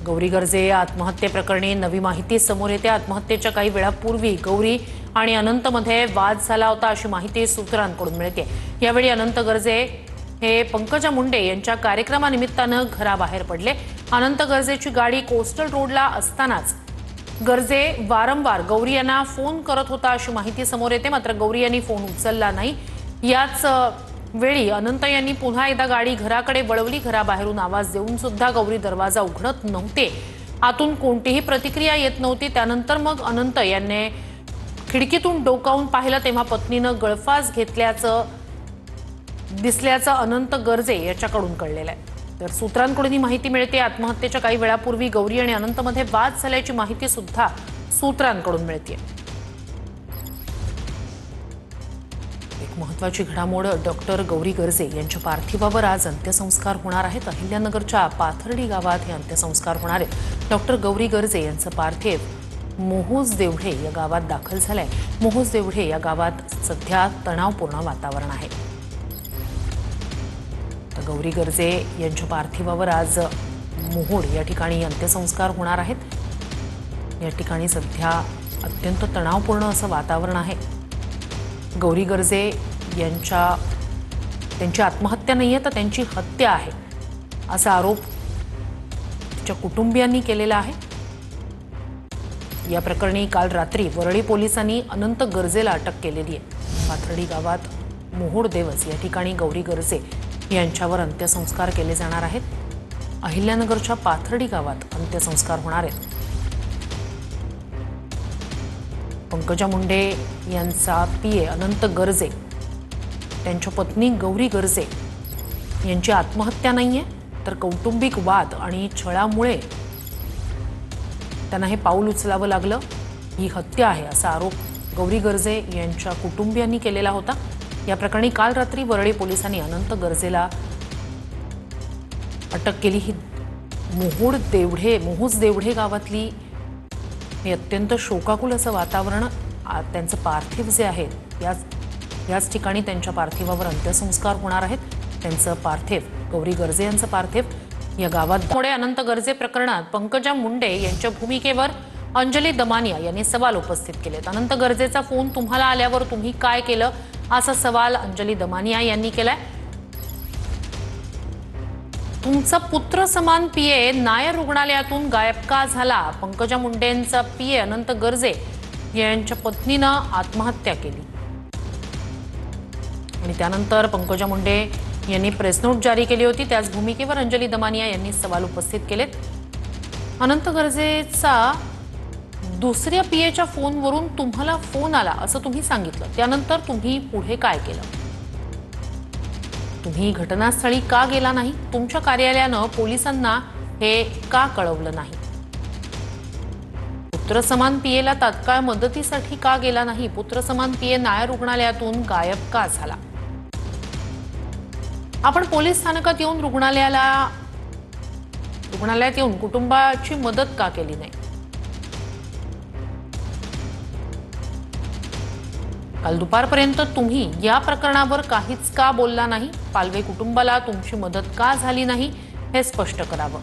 गौरी गर्जे आत्महत्येप्रकरणी नवी माहिती समोर येते। आत्महत्येच्या काही वेळापूर्वी गौरी आणि अनंतमध्ये वाद झाला होता अशी माहिती सूत्रांकडून मिळते। यावेळी अनंत गर्जे हे पंकजा मुंडे यांच्या कार्यक्रमानिमित्तानं घराबाहेर पडले। अनंत गर्जेची गाडी कोस्टल रोडला असतानाच गर्जे वारंवार गौरी यांना फोन करत होता अशी माहिती समोर येते। मात्र गौरी यांनी फोन उचलला नाही। याच वेळी अनंत यांनी पुन्हा एकदा गाडी घराकडे वळवली। घराबाहेरून आवाज देऊन सुद्धा गौरी दरवाजा उघडत नव्हते। आतून कोणतीही प्रतिक्रिया येत नव्हती। त्यानंतर मग अनंत यांनी खिडकीतून डोकावून पाहिलं तेव्हा पत्नीनं गळफास घेतल्याचं दिसल्याचं अनंत गर्जे याच्याकडून कळलेलं आहे। तर सूत्रांकडून ही माहिती मिळते। आत्महत्येच्या काही वेळापूर्वी गौरी आणि अनंतमध्ये वाद झाल्याची माहिती सुद्धा सूत्रांकडून मिळते। एक महत्त्वाची घडामोड, डॉक्टर गौरी गर्जे यांच्या पार्थिवावर आज अंत्यसंस्कार होणार आहेत। अहिल्यानगरच्या पाथर्डी गावात हे अंत्यसंस्कार होणार आहेत। डॉक्टर गौरी गर्जे यांचं पार्थिव मोहोज देवढे या गावात दाखल झालंय। मोहोज देवढे या गावात सध्या तणावपूर्ण वातावरण आहे। तर गौरी गर्जे यांच्या पार्थिवावर आज मोहोड या ठिकाणी अंत्यसंस्कार होणार आहेत। या ठिकाणी सध्या अत्यंत तणावपूर्ण असं वातावरण आहे। गौरी गर्जे त्यांची आत्महत्या नाहीये तर त्यांची हत्या आहे असा आरोप तिच्या कुटुंबियांनी केलेला आहे। या प्रकरणी काल रात्री वरळी पोलिसांनी अनंत गर्जेला अटक केलेली आहे। पाथर्डी गावात मोहोड देवस या ठिकाणी गौरी गर्जे यांच्यावर अंत्यसंस्कार केले जाणार आहेत। अहिल्यानगरच्या पाथर्डी गावात अंत्यसंस्कार होणार आहेत। पंकजा मुंडे यांचा पीए अनंत गर्जे, त्यांच्या पत्नी गौरी गर्जे यांची आत्महत्या नाहीये तर कौटुंबिक वाद आणि छळामुळे त्यांना हे पाऊल उचलावं लागलं, ही हत्या आहे असा आरोप गौरी गर्जे यांच्या कुटुंबियांनी केलेला होता। या प्रकरणी काल रात्री वरळी पोलिसांनी अनंत गर्जेला अटक केली। ही मोहोज देवढे गावातली हे अत्यंत शोकाकुल असं वातावरण, त्यांचं पार्थिव जे आहे याच ठिकाणी त्यांच्या पार्थिवावर अंत्यसंस्कार होणार आहेत। त्यांचं पार्थिव, गौरी गर्जे यांचं पार्थिव या गावात पुढे अनंत गर्जे प्रकरणात पंकजा मुंडे यांच्या भूमिकेवर अंजली दमानिया यांनी सवाल उपस्थित केलेत। अनंत गर्जेचा फोन तुम्हाला आल्यावर तुम्ही काय केलं असा सवाल अंजली दमानिया यांनी केलाय। तुमचा पुत्र समान पीए नायर रुग्णालयातून गायब का झाला? पंकजा मुंडेंचा पीए अनंत गर्जे यांच्या पत्नीनं आत्महत्या केली आणि त्यानंतर पंकजा मुंडे यांनी प्रेस नोट जारी केली होती। त्याच भूमिकेवर अंजली दमानिया यांनी सवाल उपस्थित केलेत। अनंत गर्जेचा दुसऱ्या पीएच्या फोनवरून तुम्हाला फोन आला असं तुम्ही सांगितलं, त्यानंतर तुम्ही पुढे काय केलं? तुम्ही घटनास्थळी का गेला नाही? तुमच्या कार्यालयानं पोलिसांना हे का कळवलं नाही? पुत्रसमान पीएला तात्काळ मदतीसाठी का गेला नाही? पुत्रसमान पीए नायर रुग्णालयातून गायब का झाला? आपण पोलीस स्थानकात येऊन रुग्णालयात येऊन कुटुंबाची मदत का केली नाही? काल दुपारपर्यंत तुम्ही या प्रकरणावर काहीच का बोलला नाही? पालवे कुटुंबाला तुमची मदत का झाली नाही हे स्पष्ट करावं।